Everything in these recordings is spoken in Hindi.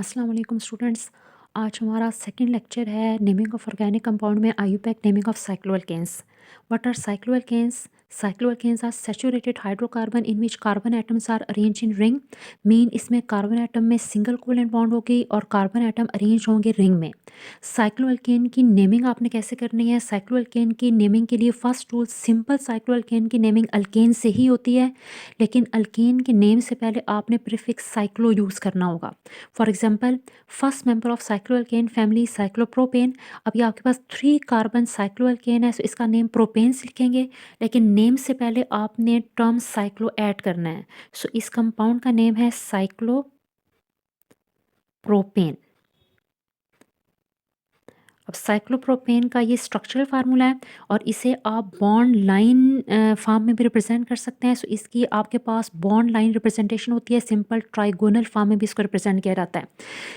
अस्सलाम वालेकुम स्टूडेंट्स। आज हमारा सेकंड लेक्चर है नेमिंग ऑफ ऑर्गेनिक कंपाउंड में IUPAC naming of cycloalkanes. What are cycloalkanes? Cycloalkanes are saturated hydrocarbon in which carbon atoms are arrange in ring. Mean इसमें कार्बन एटम में सिंगल कोवेलेंट बॉन्ड होगी और कार्बन एटम अरेंज होंगे रिंग में। साइक्लोअल्केन की नेमिंग आपने कैसे करनी है? साइक्लोअल्केन की नेमिंग के लिए फर्स्ट रूल सिंपल साइक्लोअल्केन की नेमिंग अल्केन से ही होती है, लेकिन अल्केन के नेम से पहले आपने प्रीफिक्स साइक्लो यूज़ करना होगा। For example, first member of cycloalkane family cyclopropane. अभी आपके पास 3 कार्बन साइक्लोअल्केन है, सो इसका नेम प्रोपेन से लिखेंगे, लेकिन नेम से पहले आपने टर्म साइक्लो ऐड करना है। सो इस कंपाउंड का नेम है साइक्लोप्रोपेन। अब साइक्लोप्रोपेन का ये स्ट्रक्चरल फार्मूला है और इसे आप बॉन्ड लाइन फॉर्म में भी रिप्रेजेंट कर सकते हैं। सो इसकी आपके पास बॉन्ड लाइन रिप्रेजेंटेशन होती है, सिंपल ट्राइगोनल फॉर्म में भी इसको रिप्रेजेंट किया जाता है।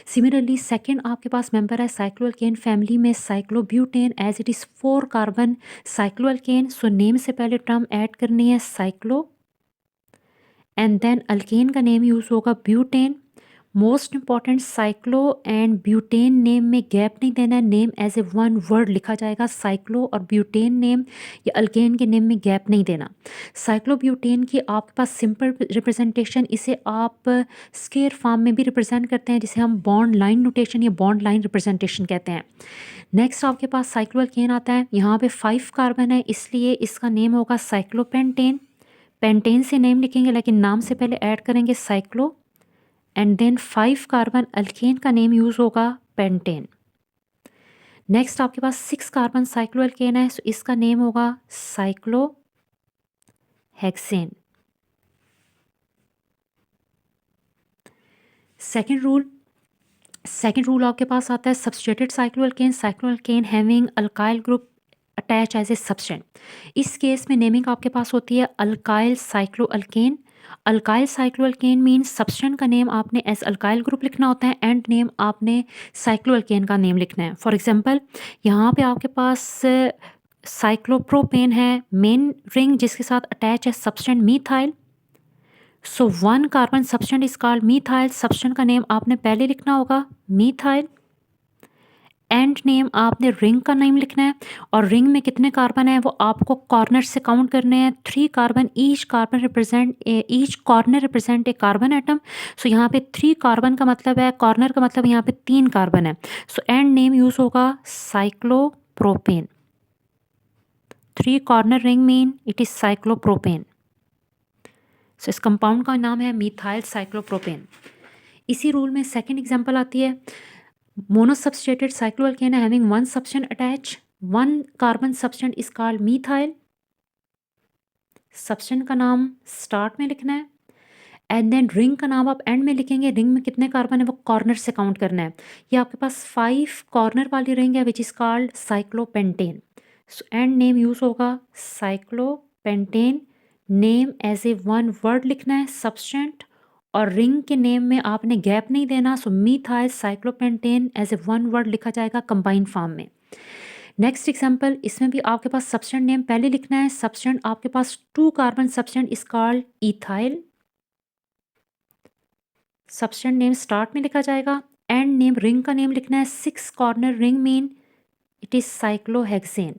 सिमिलरली सेकंड आपके पास मेंबर है साइक्लोअल्केन फैमिली में cyclobutane, as it is 4 carbon cycloalkane. So name से पहले टर्म ऐड करनी है साइक्लो, एंड देन अल्केन का नेम यूज़ होगा butane. Most important, cyclo and butane name में गैप नहीं देना है, name as a one word लिखा जाएगा। साइक्लो और ब्यूटेन नेम या अल्केन के नेम में गैप नहीं देना। साइक्लोब्यूटेन की आपके पास सिंपल रिप्रेजेंटेशन, इसे आप स्केयर फॉर्म में भी रिप्रेजेंट करते हैं, जिसे हम बॉन्ड लाइन नोटेशन या बॉन्ड लाइन रिप्रेजेंटेशन कहते हैं। नेक्स्ट आपके पास साइक्लोअल्केन आता है, यहाँ पे 5 कार्बन है, इसलिए इसका नेम होगा साइक्लोपेंटेन। पेंटेन से नेम लिखेंगे, लेकिन नाम से पहले ऐड करेंगे cyclo, and then 5 carbon alkane का नेम यूज़ होगा पेंटेन। नेक्स्ट आपके पास 6 कार्बन साइक्लोअल्केन है, सो इसका नेम होगा साइक्लो हेक्सेन। सेकेंड रूल आपके पास आता है substituted cycloalkane having alkyl group attach as a substituent. इस केस में नेमिंग आपके पास होती है alkyl cycloalkane. Alkyl cycloalkane mean substituent का नेम आपने एज अल्काइल ग्रुप लिखना होता है, एंड नेम आपने साइक्लोअल्केन का नेम लिखना है। फॉर एग्जांपल, यहाँ पे आपके पास साइक्लोप्रोपेन है, मेन रिंग जिसके साथ अटैच है substituent methyl. So 1 carbon substituent is called methyl. Substituent का नेम आपने पहले लिखना होगा मीथाइल, एंड नेम आपने रिंग का नेम लिखना है, और रिंग में कितने कार्बन है वो आपको कॉर्नर से काउंट करने हैं। 3 carbon, each corner represent a carbon atom. So यहाँ पे 3 कार्बन का मतलब है, कॉर्नर का मतलब यहाँ पे 3 कार्बन है। सो एंड नेम यूज होगा cyclopropane. 3 corner ring mean it is cyclopropane. So इस कंपाउंड का नाम है मिथाइल साइक्लोप्रोपेन। इसी रूल में सेकेंड एग्जाम्पल आती है monosubstituted cycloalkane having 1 substituent attach. 1 carbon substituent is called methyl. Substituent का नाम स्टार्ट में लिखना है, एंड देन रिंग का नाम आप एंड में लिखेंगे। रिंग में कितने कार्बन है वो कॉर्नर से काउंट करना है। ये आपके पास 5 कॉर्नर वाली रिंग है which is called cyclopentane. So and name use होगा cyclopentane. Name as a one word लिखना है सब्सटेंट, और रिंग के नेम में आपने गैप नहीं देना। So methyl cyclopentane as a one word लिखा जाएगा कंबाइंड फॉर्म में। नेक्स्ट एग्जांपल, इसमें भी आपके पास सब्सटेंट नेम पहले लिखना है। सब्सटेंट आपके पास 2 carbon substituent is called ethyl. Substituent name start में लिखा जाएगा, एंड नेम रिंग का नेम लिखना है। 6 corner ring mean it is cyclohexane.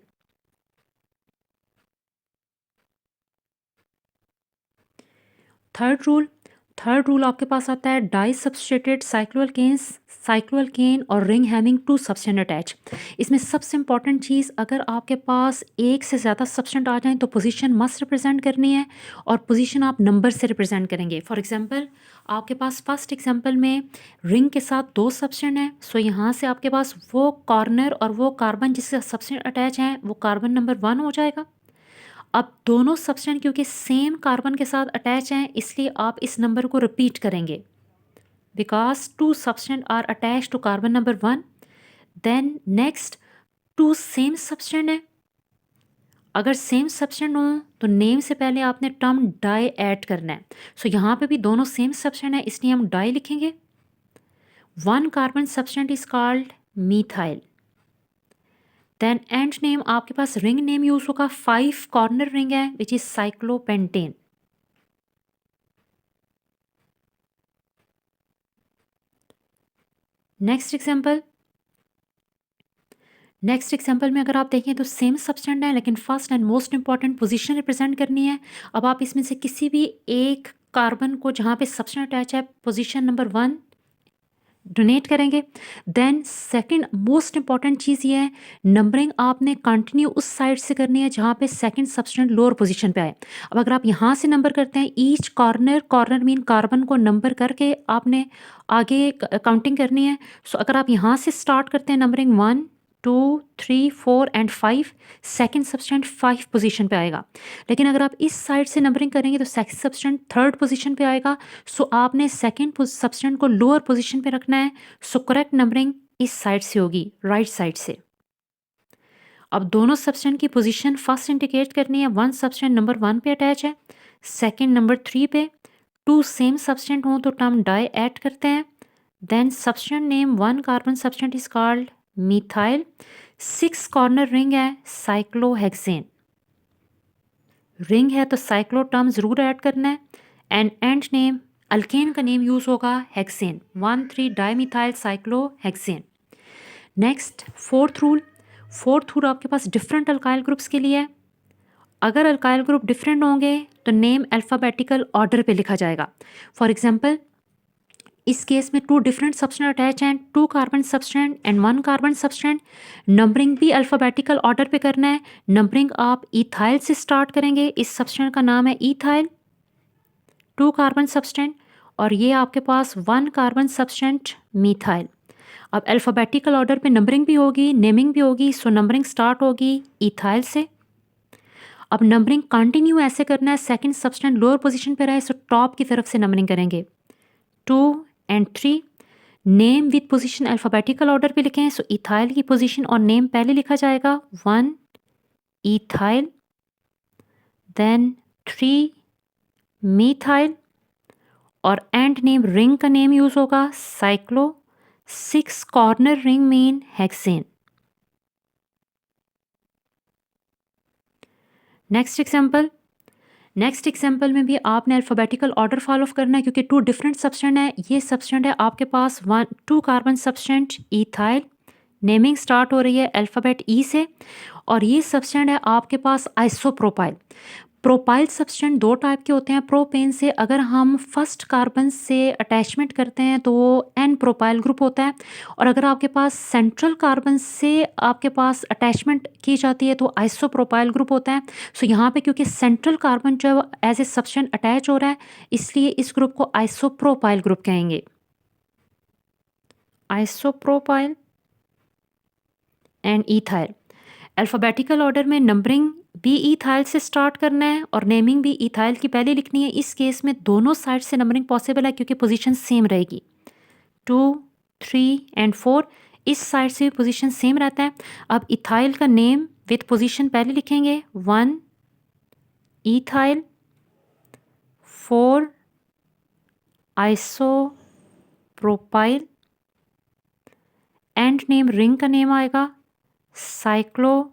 Third rule आपके पास आता है डाई सब्सट्रेटेड साइक्लोअल्केन और रिंग हैविंग 2 सब्सटेंट अटैच। इसमें सबसे इंपॉर्टेंट चीज़, अगर आपके पास एक से ज़्यादा सब्सटेंट आ जाएं तो पोजीशन मस्ट रिप्रेजेंट करनी है, और पोजीशन आप नंबर से रिप्रेजेंट करेंगे। फॉर एग्जांपल, आपके पास फर्स्ट एग्जांपल में रिंग के साथ 2 सब्सटेंट हैं, सो यहाँ से आपके पास वो कॉर्नर और वो कार्बन जिससे सब्सटेंट अटैच हैं वो कार्बन नंबर 1 हो जाएगा। अब दोनों सब्सटेंट क्योंकि सेम कार्बन के साथ अटैच हैं, इसलिए आप इस नंबर को रिपीट करेंगे। Because 2 substituent are attach to carbon number 1। Then next 2 same substituent है। अगर सेम सब्सटेंट हो तो नेम से पहले आपने टर्म डाई ऐड करना है। सो यहाँ पे भी दोनों सेम सब्सटेंट है, इसलिए हम डाई लिखेंगे। 1 carbon substituent is called methyl. Then end name आपके पास रिंग नेम यूज होगा, 5 कॉर्नर रिंग है which is cyclopentane. Next example में अगर आप देखें तो सेम सब्सटेंट है, लेकिन first and most important position represent करनी है। अब आप इसमें से किसी भी एक कार्बन को जहाँ पे सब्सटेंट अटैच है पोजीशन नंबर 1 डोनेट करेंगे। देन सेकंड मोस्ट इंपॉर्टेंट चीज़ ये है, नंबरिंग आपने कंटिन्यू उस साइड से करनी है जहाँ पे सेकंड सब्सटेंट लोअर पोजीशन पे आए। अब अगर आप यहाँ से नंबर करते हैं, ईच कॉर्नर मीन कार्बन को नंबर करके आपने आगे काउंटिंग करनी है। सो अगर आप यहाँ से स्टार्ट करते हैं नंबरिंग 1 2 3 4 एंड 5, सेकंड सब्सटेंट 5 पोजीशन पे आएगा। लेकिन अगर आप इस साइड से नंबरिंग करेंगे तो सेकंड सब्सटेंट थर्ड पोजीशन पे आएगा। सो आपने सेकंड सब्सटेंट को लोअर पोजीशन पे रखना है। सो करेक्ट नंबरिंग इस साइड से होगी, राइट साइड से। अब दोनों सब्सटेंट की पोजीशन फर्स्ट इंडिकेट करनी है। वन सब्सटेंट नंबर 1 पे अटैच है, सेकंड नंबर 3 पे। टू सेम सब्सटेंट हों तो टर्म डाई ऐड करते हैं। Then substituent name 1 carbon substituent is called methyl. 6 corner ring है, साइक्लोहेक्सेन रिंग है तो साइक्लो टर्म जरूर ऐड करना है। एंड नेम अल्केन का नेम यूज होगा hexane, 1,3 dimethyl cyclohexane. Next fourth rule आपके पास डिफरेंट अल्काइल ग्रुप्स के लिए है। अगर अल्काइल ग्रुप डिफरेंट होंगे तो नेम अल्फ़ाबेटिकल ऑर्डर पे लिखा जाएगा। फॉर एग्जांपल इस केस में 2 डिफरेंट सब्सटेंट अटैच हैं, 2 कार्बन सब्सटेंट एंड 1 कार्बन सब्सटेंट। नंबरिंग भी अल्फ़ाबेटिकल ऑर्डर पे करना है। नंबरिंग आप इथाइल से स्टार्ट करेंगे। इस सब्सटेंट का नाम है इथाइल, 2 कार्बन सब्सटेंट, और ये आपके पास 1 कार्बन सब्सटेंट मिथाइल। अब अल्फ़ाबेटिकल ऑर्डर पे नंबरिंग भी होगी, नेमिंग भी होगी। सो नंबरिंग स्टार्ट होगी इथाइल से। अब नंबरिंग कंटिन्यू ऐसे करना है, सेकंड सब्सटेंट लोअर पोजीशन पे रहे, सो टॉप की तरफ से नंबरिंग करेंगे 2 and 3। Name with position alphabetical order पे लिखें। सो इथाइल की पोजीशन और नेम पहले लिखा जाएगा 1 इथाइल, देन 3 मिथाइल, और एंड नेम रिंग का नेम यूज होगा cyclo. 6 corner ring mean hexane. Next example में भी आपने अल्फ़ाबेटिकल ऑर्डर फॉलो करना है, क्योंकि 2 डिफरेंट सब्सटेंट है। ये सब्सटेंट है आपके पास 2 कार्बन सब्सटेंट इथाइल, नेमिंग स्टार्ट हो रही है अल्फ़ाबेट ई से। और ये सब्सटेंट है आपके पास आइसोप्रोपाइल। प्रोपाइल सब्सटेंट 2 टाइप के होते हैं। प्रोपेन से अगर हम फर्स्ट कार्बन से अटैचमेंट करते हैं तो वो एन प्रोपाइल ग्रुप होता है, और अगर आपके पास सेंट्रल कार्बन से आपके पास अटैचमेंट की जाती है तो आइसोप्रोपाइल ग्रुप होता है। सो यहाँ पे क्योंकि सेंट्रल कार्बन जो है वो एज ए सब्सटेंट अटैच हो रहा है, इसलिए इस ग्रुप को आइसोप्रोपाइल ग्रुप कहेंगे। Isopropyl and ethyl. Alphabetical order में नंबरिंग भी इथाइल से स्टार्ट करना है और नेमिंग भी इथाइल की पहले लिखनी है। इस केस में दोनों साइड से नंबरिंग पॉसिबल है क्योंकि पोजीशन सेम रहेगी। 2 3 एंड 4 इस साइड से भी पोजीशन सेम रहता है। अब इथाइल का नेम विद पोजीशन पहले लिखेंगे 1 ethyl, 4 isopropyl, and name ring का नेम आएगा साइक्लोहेक्सेन।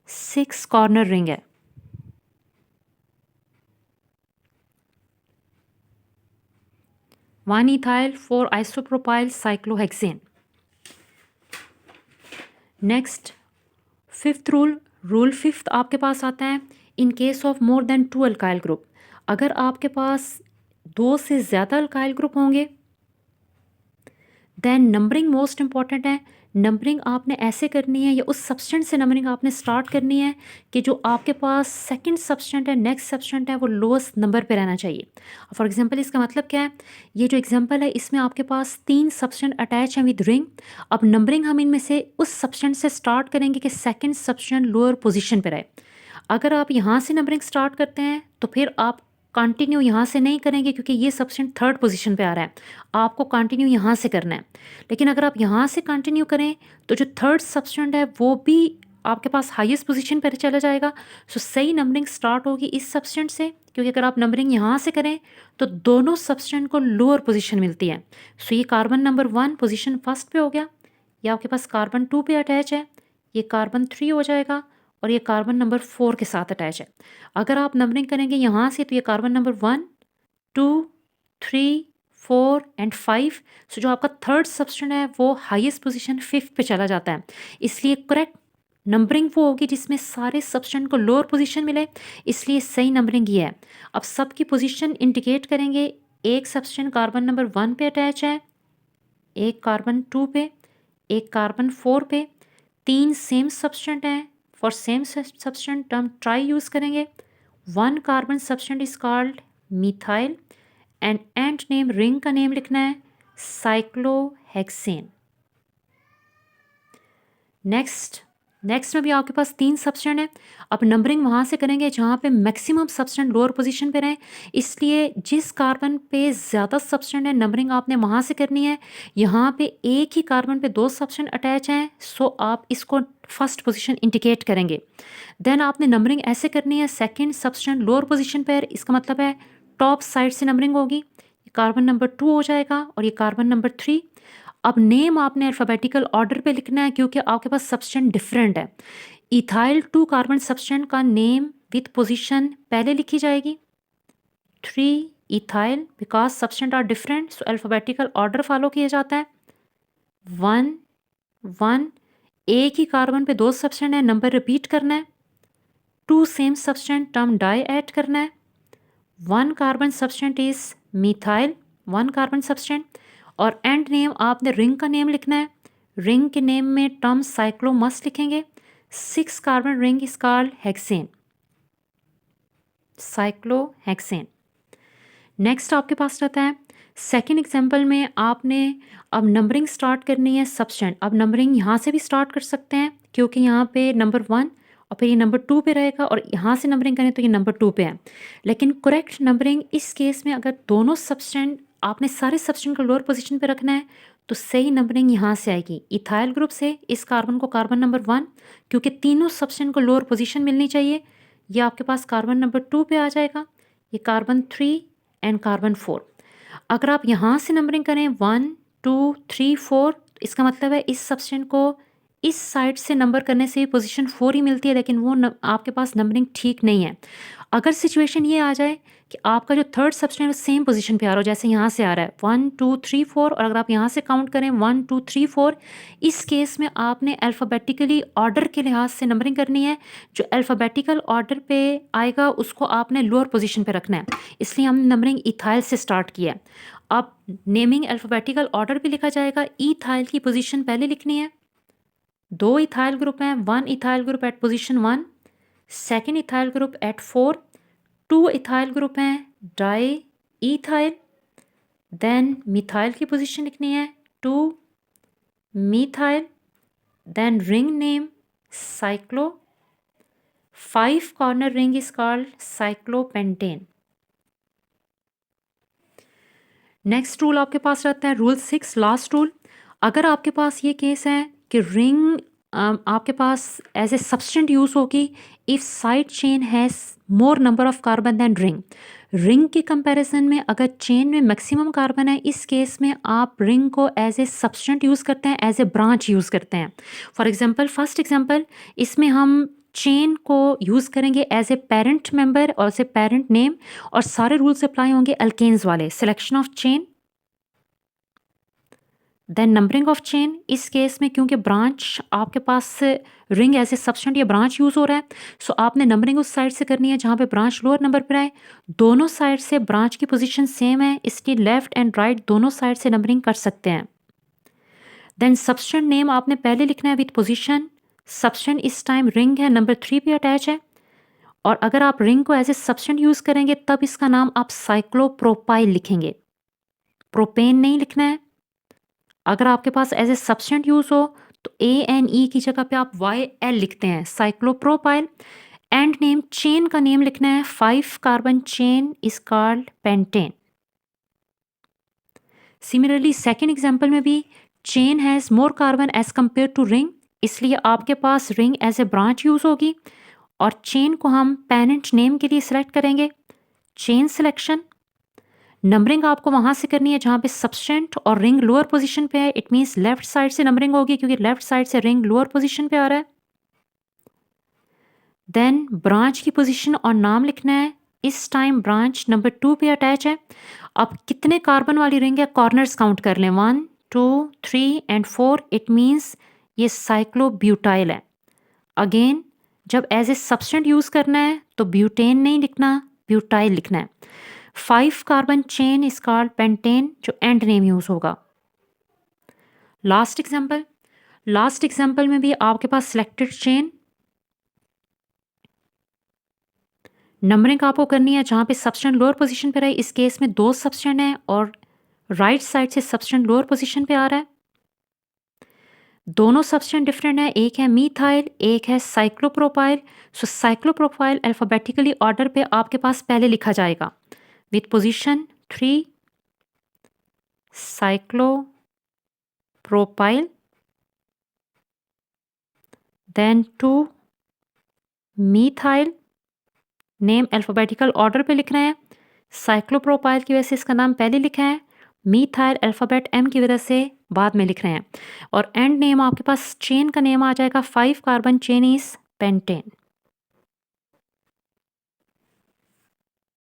6 कॉर्नर रिंग है। One ethyl, 4 isopropyl, cyclohexane. Next fifth rule fifth आपके पास आता है, in case of more than 2 alkyl group. अगर आपके पास 2 से ज़्यादा अल्काइल ग्रुप होंगे देन नंबरिंग मोस्ट इंपॉर्टेंट है। नंबरिंग आपने ऐसे करनी है या उस सब्सटेंट से नंबरिंग आपने स्टार्ट करनी है कि जो आपके पास सेकंड सब्सटेंट है, नेक्स्ट सब्सटेंट है, वो लोएस्ट नंबर पे रहना चाहिए। फॉर एग्जांपल इसका मतलब क्या है, ये जो एग्जांपल है इसमें आपके पास 3 सब्सटेंट अटैच हैं विद रिंग। अब नंबरिंग हम इनमें से उस सब्सटेंट से स्टार्ट करेंगे कि सेकेंड सब्सटेंट लोअर पोजिशन पर रहे। अगर आप यहाँ से नंबरिंग स्टार्ट करते हैं तो फिर आप कंटिन्यू यहाँ से नहीं करेंगे क्योंकि ये सब्सटेंट थर्ड पोजीशन पे आ रहा है, आपको कंटिन्यू यहाँ से करना है। लेकिन अगर आप यहाँ से कंटिन्यू करें तो जो थर्ड सब्सटेंट है वो भी आपके पास हाईएस्ट पोजीशन पर चला जाएगा। सो सही नंबरिंग स्टार्ट होगी इस सब्सटेंट से, क्योंकि अगर आप नंबरिंग यहाँ से करें तो दोनों सब्सटेंट को लोअर पोजीशन मिलती है। सो ये कार्बन नंबर 1 पोजीशन फर्स्ट पे हो गया, ये आपके पास कार्बन 2 पे अटैच है, ये कार्बन 3 हो जाएगा, और ये कार्बन नंबर 4 के साथ अटैच है। अगर आप नंबरिंग करेंगे यहाँ से तो ये कार्बन नंबर 1 2 3 4 एंड 5। सो जो आपका थर्ड सब्सटेंट है वो हाईएस्ट पोजीशन 5th पे चला जाता है, इसलिए करेक्ट नंबरिंग वो होगी जिसमें सारे सब्सटेंट को लोअर पोजीशन मिले, इसलिए सही नंबरिंग ये है। अब सबकी पोजीशन इंडिकेट करेंगे, एक सब्सटेंट कार्बन नंबर 1 पे अटैच है, एक कार्बन 2 पे, एक कार्बन 4 पे, 3 सेम सब्सटेंट हैं। फॉर सेम सब्सटेंट हम ट्राई यूज़ करेंगे। 1 carbon substituent is called methyl and end name ring का नेम लिखना है साइक्लोहेक्सेन। नेक्स्ट में भी आपके पास 3 सब्सटेंट है। अब नंबरिंग वहाँ से करेंगे जहाँ पे मैक्सिमम सब्सटेंट लोअर पोजीशन पे रहें, इसलिए जिस कार्बन पे ज़्यादा सब्सटेंट है नंबरिंग आपने वहाँ से करनी है। यहाँ पे एक ही कार्बन पे 2 सब्सटेंट अटैच हैं, सो आप इसको फर्स्ट पोजीशन इंडिकेट करेंगे। देन आपने नंबरिंग ऐसे करनी है, सेकेंड सब्सटेंट लोअर पोजिशन पर, इसका मतलब है टॉप साइड से नंबरिंग होगी। कार्बन नंबर 2 हो जाएगा और ये कार्बन नंबर 3। अब नेम आपने अल्फ़ाबेटिकल ऑर्डर पे लिखना है क्योंकि आपके पास सब्सटेंट डिफरेंट है। इथाइल 2 कार्बन सब्सटेंट का नेम विथ पोजीशन पहले लिखी जाएगी 3 ethyl, because substituent are different, so alphabetical order follow किया जाता है। 1 1, एक ही कार्बन पे 2 सब्सटेंट है, नंबर रिपीट करना है। 2 सेम सब्सटेंट टर्म डाई ऐड करना है। 1 carbon substituent is methyl, 1 carbon सब्सटेंट, और एंड नेम आपने रिंग का नेम लिखना है। रिंग के नेम में टर्म साइक्लो मस्ट लिखेंगे। 6 carbon ring is called hexane, cyclohexane. Next आपके पास रहता है सेकेंड एग्जाम्पल में आपने अब नंबरिंग स्टार्ट करनी है सब्सटेंट। अब नंबरिंग यहाँ से भी स्टार्ट कर सकते हैं क्योंकि यहाँ पे नंबर 1 और फिर ये नंबर 2 पे रहेगा, और यहाँ से नंबरिंग करें तो ये नंबर 2 पे है। लेकिन करेक्ट नंबरिंग इस केस में अगर दोनों सब्सटेंट आपने सारे सब्सटेंट को लोअर पोजीशन पे रखना है तो सही नंबरिंग यहाँ से आएगी। इथाइल ग्रुप से इस कार्बन को कार्बन नंबर 1, क्योंकि तीनों सब्सटेंट को लोअर पोजीशन मिलनी चाहिए, ये आपके पास कार्बन नंबर 2 पे आ जाएगा। ये कार्बन 3 एंड कार्बन 4। अगर आप यहाँ से नंबरिंग करें 1 2 3 4, इसका मतलब है इस सब्सटेंट को इस साइड से नंबर करने से पोजीशन 4 ही मिलती है, लेकिन वो आपके पास नंबरिंग ठीक नहीं है। अगर सिचुएशन ये आ जाए कि आपका जो थर्ड सब्सटेंट है सेम पोजीशन पे आ रहा हो, जैसे यहाँ से आ रहा है 1 2 3 4, और अगर आप यहाँ से काउंट करें 1 2 3 4, इस केस में आपने अल्फ़ाबेटिकली ऑर्डर के लिहाज से नंबरिंग करनी है। जो अल्फ़ाबेटिकल ऑर्डर पे आएगा उसको आपने लोअर पोजीशन पे रखना है, इसलिए हमने नंबरिंग इथाइल से स्टार्ट किया है। अब नेमिंग अल्फ़ाबेटिकल ऑर्डर भी लिखा जाएगा। इथाइल की पोजीशन पहले लिखनी है। 2 इथाइल ग्रुप हैं, 1 ethyl group at position 1, second ethyl group at 4, 2 ethyl group हैं डाई इथाइल। देन मिथाइल की पोजीशन लिखनी है 2 methyl, then ring name cyclo, 5 corner ring is called cyclopentane. Next rule आपके पास रहता है रूल 6, लास्ट रूल। अगर आपके पास ये केस है कि रिंग आपके पास एज ए सब्सटेंट यूज़ होगी if side chain has more number of carbon than ring. Ring के कंपैरिजन में अगर चेन में मैक्सिमम कार्बन है, इस केस में आप रिंग को एज ए सब्सटेंट यूज़ करते हैं, एज ए ब्रांच यूज़ करते हैं। फॉर एग्जांपल फर्स्ट एग्जांपल, इसमें हम चेन को यूज़ करेंगे एज ए पेरेंट मेंबर और एज ए पेरेंट नेम, और सारे रूल्स अप्लाई होंगे अल्केन्स वाले। Selection of chain, then numbering of chain. इस केस में क्योंकि ब्रांच आपके पास रिंग एज ए सब्सटेंट या ब्रांच यूज़ हो रहा है, सो आपने नंबरिंग उस साइड से करनी है जहाँ पे ब्रांच लोअर नंबर पर आए। दोनों साइड से ब्रांच की पोजीशन सेम है, इसलिए लेफ्ट एंड राइट दोनों साइड से नंबरिंग कर सकते हैं। देन सब्सटेंट नेम आपने पहले लिखना है विथ पोजीशन। सब्सटेंट इस टाइम रिंग है, नंबर 3 पे अटैच है, और अगर आप रिंग को एज ए सब्सटेंट यूज़ करेंगे तब इसका नाम आप साइक्लोप्रोपाइल लिखेंगे, प्रोपेन नहीं लिखना है। अगर आपके पास एज ए सब्सटेंट यूज़ हो तो ANE की जगह पे आप YL लिखते हैं, साइक्लोप्रोपाइल। एंड नेम चेन का नेम लिखना है 5 carbon chain is called pentane. Similarly second example में भी chain has more carbon as compare to ring, इसलिए आपके पास ring as a branch use होगी, और चेन को हम पेरेंट नेम के लिए सिलेक्ट करेंगे। चेन सिलेक्शन, नंबरिंग आपको वहाँ से करनी है जहाँ पे सब्सटेंट और रिंग लोअर पोजीशन पे है। इट मीन्स लेफ्ट साइड से नंबरिंग होगी क्योंकि लेफ्ट साइड से रिंग लोअर पोजीशन पे आ रहा है। देन ब्रांच की पोजीशन और नाम लिखना है इस टाइम ब्रांच नंबर 2 पे अटैच है। अब कितने कार्बन वाली रिंग है, कॉर्नर्स काउंट कर लें, 1 2 3 एंड 4। इट मीन्स ये साइक्लोब्यूटाइल है। अगेन जब एज ए सब्सटेंट यूज करना है तो ब्यूटेन नहीं लिखना, ब्यूटाइल लिखना है। 5 carbon chain is called pentane, जो एंड नेम यूज होगा। लास्ट एग्जाम्पल में भी आपके पास सिलेक्टेड चेन, नंबरिंग आपको करनी है जहाँ पे सब्सटेंट लोअर पोजीशन पे रहे। इस केस में 2 सब्सटेंट हैं और राइट साइड से सब्सटेंट लोअर पोजीशन पे आ रहा है। दोनों सब्सटेंट डिफरेंट है, एक है मीथाइल, एक है cyclopropyl. So cyclopropyl alphabetically order पे आपके पास पहले लिखा जाएगा with position 3 cyclopropyl, then 2 methyl. Name alphabetical order पे लिखना है। साइक्लोप्रोपाइल की वजह से इसका नाम पहले लिखा है, मीथाइल अल्फ़ाबेट एम की वजह से बाद में लिख रहे हैं। और एंड नेम आपके पास चेन का नेम आ जाएगा 5 कार्बन चेन इज पेंटेन।